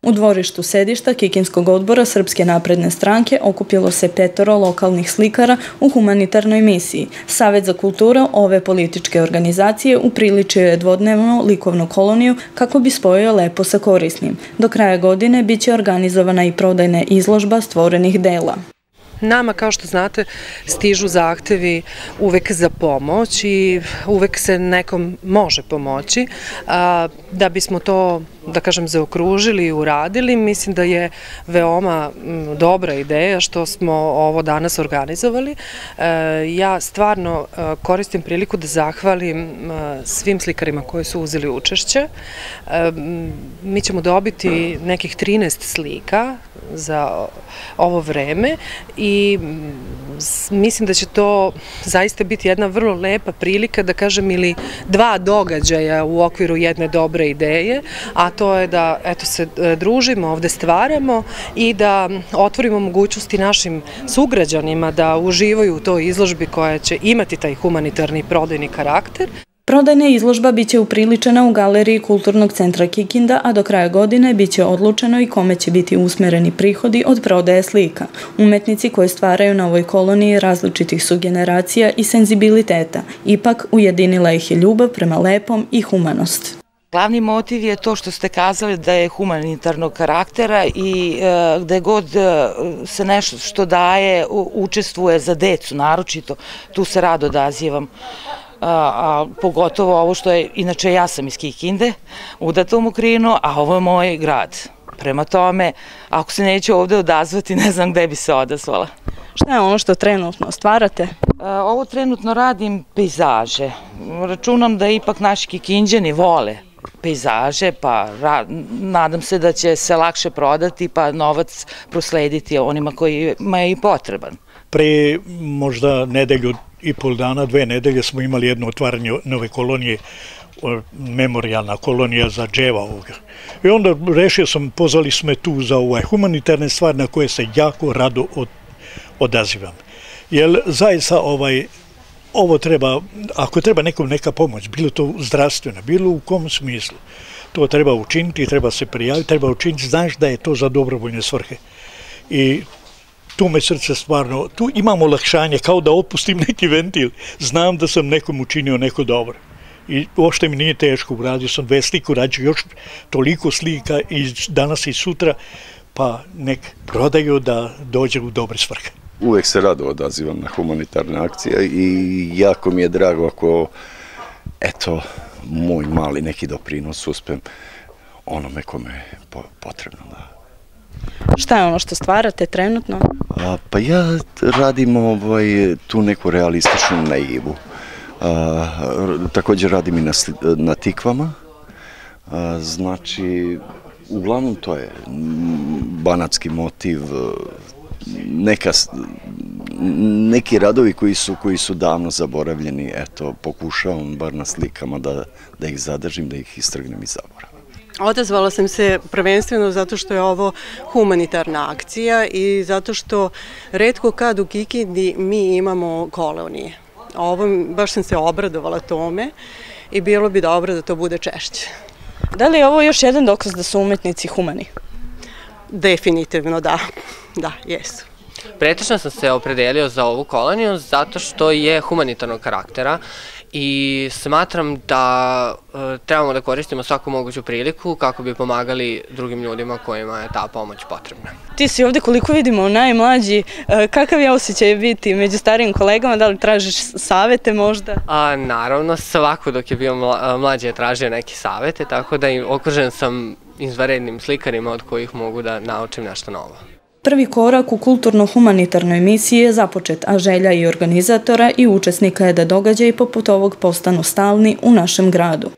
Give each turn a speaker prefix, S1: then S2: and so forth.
S1: U dvorištu sedišta Kikinskog odbora Srpske napredne stranke okupilo se 5 lokalnih slikara u humanitarnoj misiji. Savet za kulturu ove političke organizacije upriličio je dvodnevnu likovnu koloniju kako bi spojio lepo sa korisnim. Do kraja godine biće organizovana i prodajna izložba stvorenih dela.
S2: Nama, kao što znate, stižu zahtevi uvek za pomoć i uvek se nekom može pomoći. Da bismo to, da kažem, zaokružili i uradili, mislim da je veoma dobra ideja što smo ovo danas organizovali. Ja stvarno koristim priliku da zahvalim svim slikarima koji su uzeli učešće. Mi ćemo dobiti nekih 13 slika za ovo vreme i mislim da će to zaista biti jedna vrlo lepa prilika, da kažem, ili dva događaja u okviru jedne dobre ideje, a to je da se družimo, ovde stvaramo i da otvorimo mogućnosti našim sugrađanima da uživaju u toj izložbi koja će imati taj humanitarni prodajni karakter.
S1: Prodajna izložba biće upriličena u galeriji Kulturnog centra Kikinda, a do kraja godine biće odlučeno i kome će biti usmereni prihodi od prodaje slika. Umetnici koji stvaraju na ovoj koloniji različitih su generacija i senzibiliteta. Ipak, ujedinila ih je ljubav prema lepom i humanost.
S3: Glavni motiv je to što ste kazali da je humanitarnog karaktera i gde god se nešto što daje učestvuje za decu, naročito, tu se rado odazivam. A pogotovo ovo što je, inače ja sam iz Kikinde, udata u Mokrinu, a ovo je moj grad. Prema tome, ako se neću ovde odazvati, ne znam gde bi se odazvala.
S1: Šta je ono što trenutno stvarate?
S3: Ovo trenutno radim pejzaže. Računam da ipak naši Kikinđani vole pejzaže, pa nadam se da će se lakše prodati, pa novac proslediti onima kojima je i potreban.
S4: Pre možda nedelju i pol dana, 2 nedelje smo imali jedno otvaranje nove kolonije, memorijalna kolonija za dževa ovoga. I onda rešio sam, pozvali smo me tu za humanitarne stvari na koje se jako rado odazivam. Jer zaista ovo treba, ako treba nekom neka pomoć, bilo to zdravstvena, bilo u kom smislu, to treba učiniti, treba se prijaviti, treba učiniti, znaš da je to za dobrovoljne svrhe. I tu me srce stvarno, tu imam olakšanje, kao da otpustim neki ventil. Znam da sam nekom učinio neko dobro. I uopšte mi nije teško, uradio sam 2 slike, uradio još toliko slika i danas i sutra, pa nek prodaju da dođe u dobre svrhe.
S5: Uvek se rado odazivam na humanitarne akcije i jako mi je drago ako, eto, moj mali neki doprinos uspem onome kome je potrebno da.
S1: Šta je ono što stvarate trenutno?
S5: Pa ja radim tu neku realističnu naivu. Također radim i na tikvama. Znači, uglavnom to je banatski motiv, neki radovi koji su davno zaboravljeni. Eto, pokušavam bar na slikama da ih zadržim, da ih istrgnem iz zaborava.
S2: Odazvala sam se prvenstveno zato što je ovo humanitarna akcija i zato što retko kad u Kikindi mi imamo kolonije. Baš sam se obradovala tome i bilo bi dobro da to bude češće.
S1: Da li je ovo još jedan dokaz da su umetnici humani?
S2: Definitivno da, jesu.
S6: Pretežno sam se opredelio za ovu koloniju zato što je humanitarnog karaktera i smatram da trebamo da koristimo svaku moguću priliku kako bi pomagali drugim ljudima kojima je ta pomoć potrebna.
S1: Ti si ovde, koliko vidimo, najmlađi. Kakav je osjećaj biti među starijim kolegama? Da li tražiš savete možda?
S6: Naravno, svako dok je bio mlađi je tražio neke savete, tako da okružen sam izvanrednim slikarima od kojih mogu da naučim nešto novo.
S1: Prvi korak u kulturno-humanitarnoj misiji je započet, a želja i organizatora i učesnika je da događaji poput ovog postanu stalni u našem gradu.